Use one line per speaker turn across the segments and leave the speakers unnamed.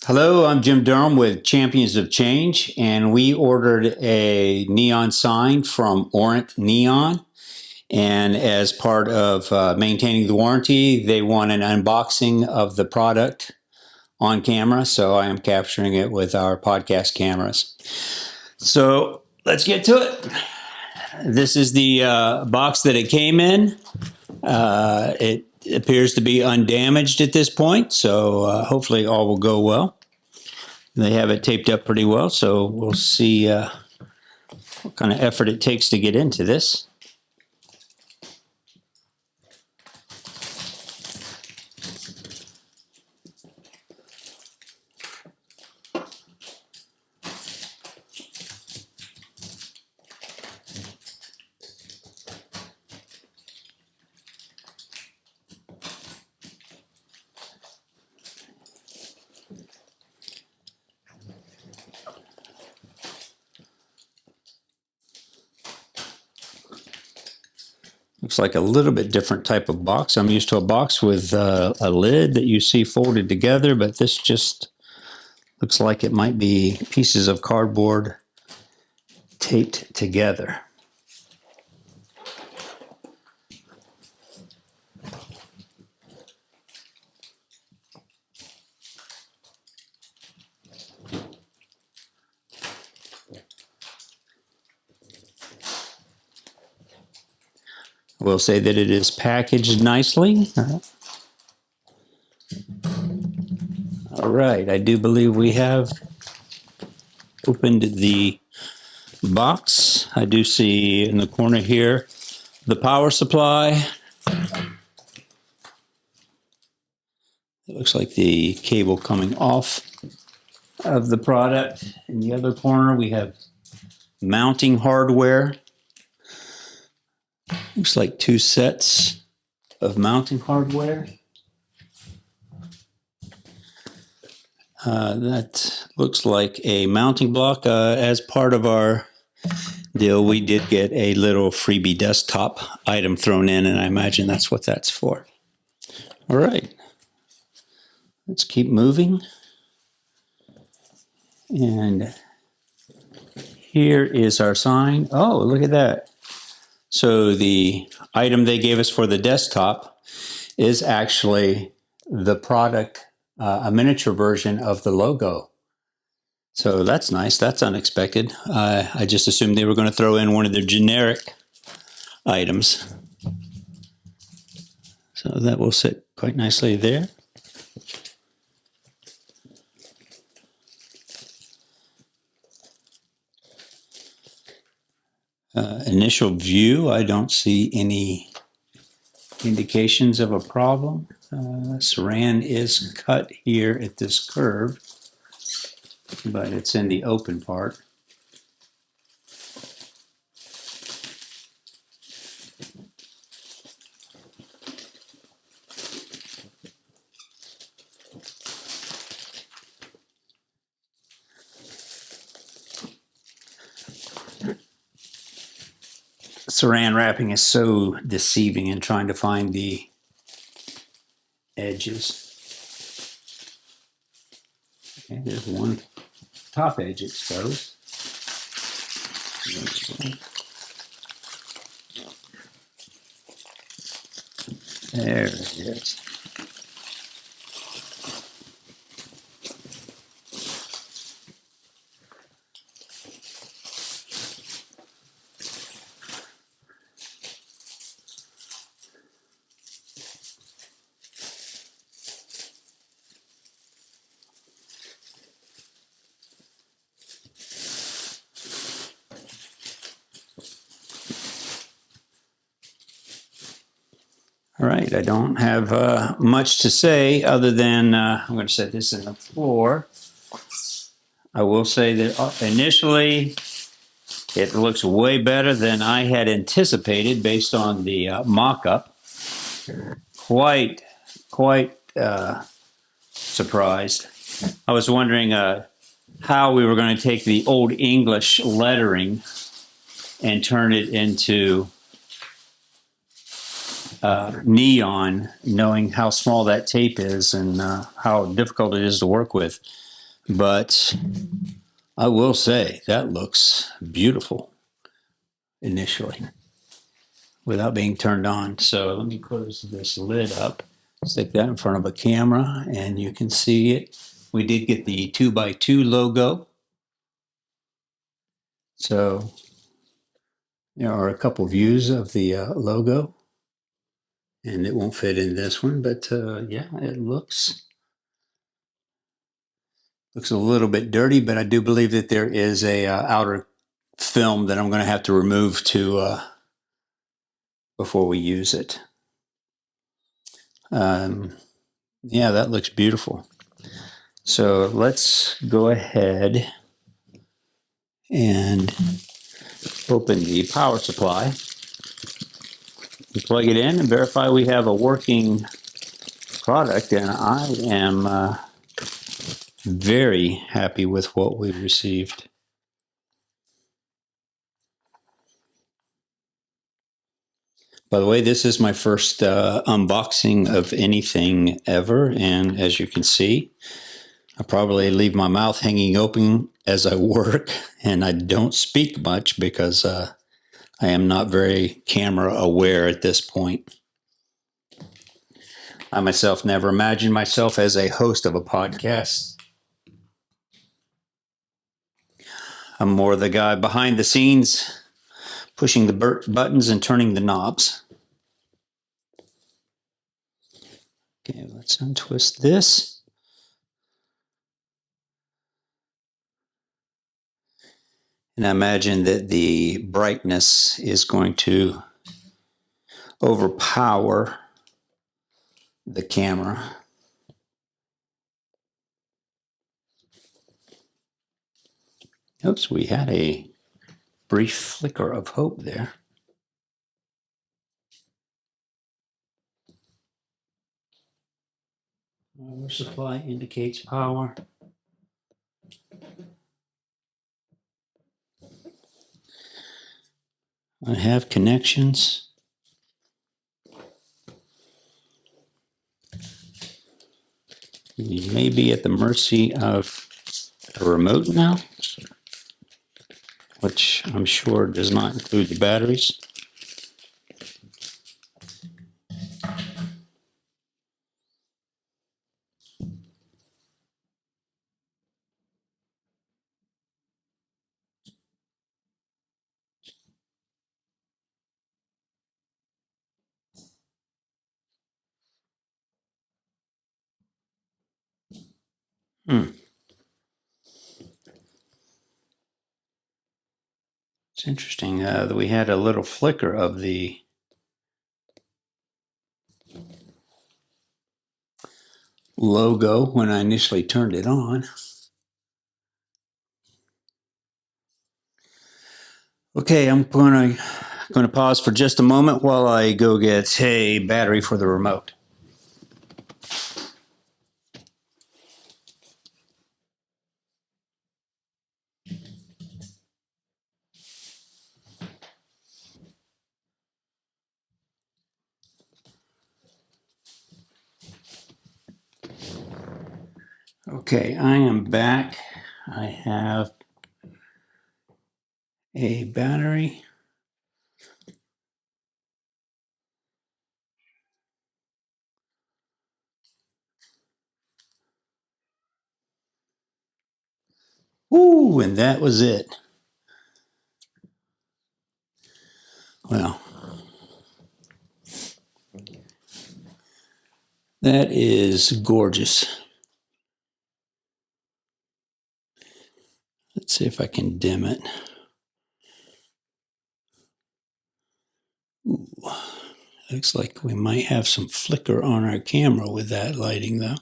Hello, I'm Jim Durham with Champions of Change, and we ordered a neon sign from Orant Neon. And as part of maintaining the warranty, they want an unboxing of the product on camera, so I am capturing it with our podcast cameras. So let's get to it. This is the box that it came in. It appears to be undamaged at this point, so hopefully all will go well. They have it taped up pretty well, so we'll see what kind of effort it takes to get into this. Looks like a little bit different type of box. I'm used to a box with a lid that you see folded together, but this just looks like it might be pieces of cardboard taped together. I will say that it is packaged nicely. All right, I do believe we have opened the box. I do see in the corner here the power supply. It looks like the cable coming off of the product. In the other corner, we have mounting hardware. Looks like two sets of mounting hardware. That looks like a mounting block. As part of our deal, we did get a little freebie desktop item thrown in, and I imagine that's what that's for. All right, let's keep moving. And here is our sign. Oh, look at that. So the item they gave us for the desktop is actually the product, a miniature version of the logo. So that's nice. That's unexpected. I just assumed they were going to throw in one of their generic items. So that will sit quite nicely there. Initial view, I don't see any indications of a problem. Saran is cut here at this curve, but it's in the open part. Saran wrapping is so deceiving in trying to find the edges. Okay, there's one top edge exposed. There it is. All right, I don't have much to say other than I'm going to set this in the floor. I will say that initially it looks way better than I had anticipated based on the mock-up. Quite surprised. I was wondering how we were going to take the old English lettering and turn it into neon, knowing how small that tape is and how difficult it is to work with. but I will say that looks beautiful initially without being turned on. So let me close this lid up, stick that in front of a camera, and you can see it. We did get the 2x2 logo. So there are a couple views of the logo, and it won't fit in this one, but yeah, it looks a little bit dirty, but I do believe that there is a outer film that I'm going to have to remove before we use it. Yeah, that looks beautiful. So let's go ahead and open the power supply, and plug it in, and verify we have a working product. And I am very happy with what we received. By the way, this is my first unboxing of anything ever, and as you can see, I probably leave my mouth hanging open as I work, and I don't speak much because I am not very camera aware at this point. I myself never imagined myself as a host of a podcast. I'm more the guy behind the scenes, pushing the buttons and turning the knobs. Okay, let's untwist this. And I imagine that the brightness is going to overpower the camera. Oops, we had a brief flicker of hope there. Power supply indicates power. I have connections. You may be at the mercy of a remote now, which I'm sure does not include the batteries. It's interesting that we had a little flicker of the logo when I initially turned it on. Okay, I'm going to pause for just a moment while I go get a battery for the remote. Okay, I am back. I have a battery. Ooh, and that was it. Well, that is gorgeous. Let's see if I can dim it. Ooh, looks like we might have some flicker on our camera with that lighting, though.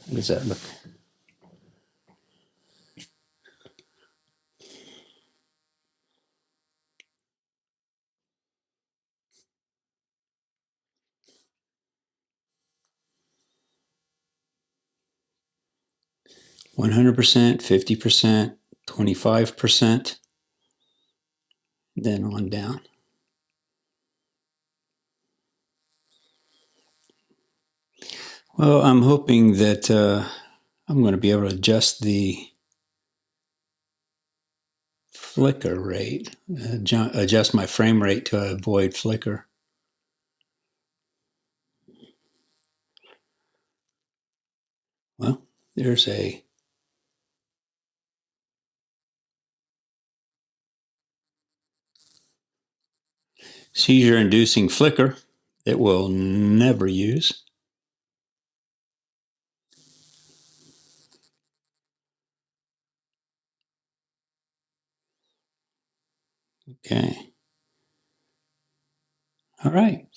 How does that look? %, 50%, 25%, then on down. Well, I'm hoping that I'm going to be able to adjust the flicker rate, adjust my frame rate to avoid flicker. Well, there's a seizure-inducing flicker that we'll never use. Okay. All right.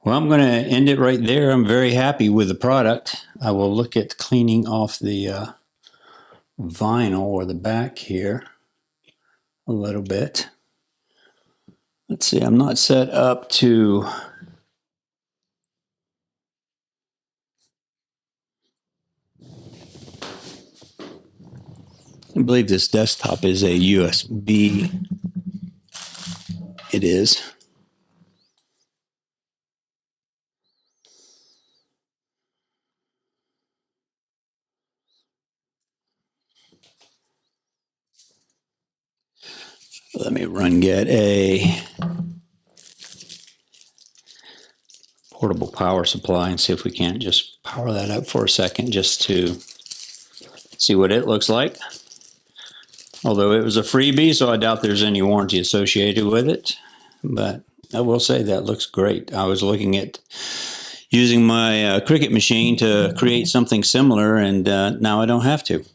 Well, I'm going to end it right there. I'm very happy with the product. I will look at cleaning off the vinyl or the back here a little bit. Let's see, I'm not set up to I believe this desktop is a USB. It is. Let me get a portable power supply and see if we can't just power that up for a second just to see what it looks like. Although it was a freebie, so I doubt there's any warranty associated with it. But I will say that looks great. I was looking at using my Cricut machine to create something similar, and now I don't have to.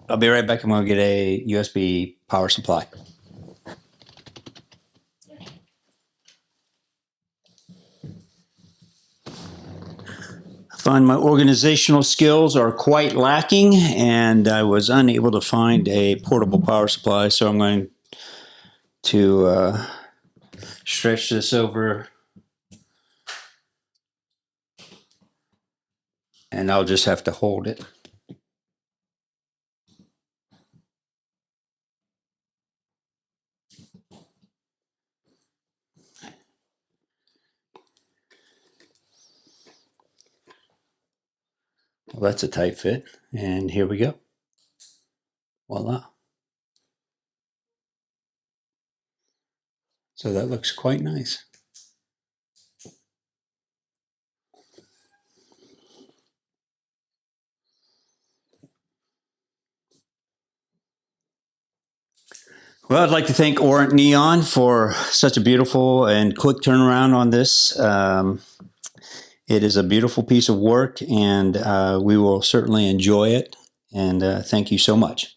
I'll be right back. I'm going to get a USB power supply. I find my organizational skills are quite lacking, and I was unable to find a portable power supply, so I'm going to stretch this over, and I'll just have to hold it. Well, that's a tight fit, and here we go. Voila. So that looks quite nice. Well, I'd like to thank Orant Neon for such a beautiful and quick turnaround on this. It is a beautiful piece of work, and we will certainly enjoy it. And thank you so much.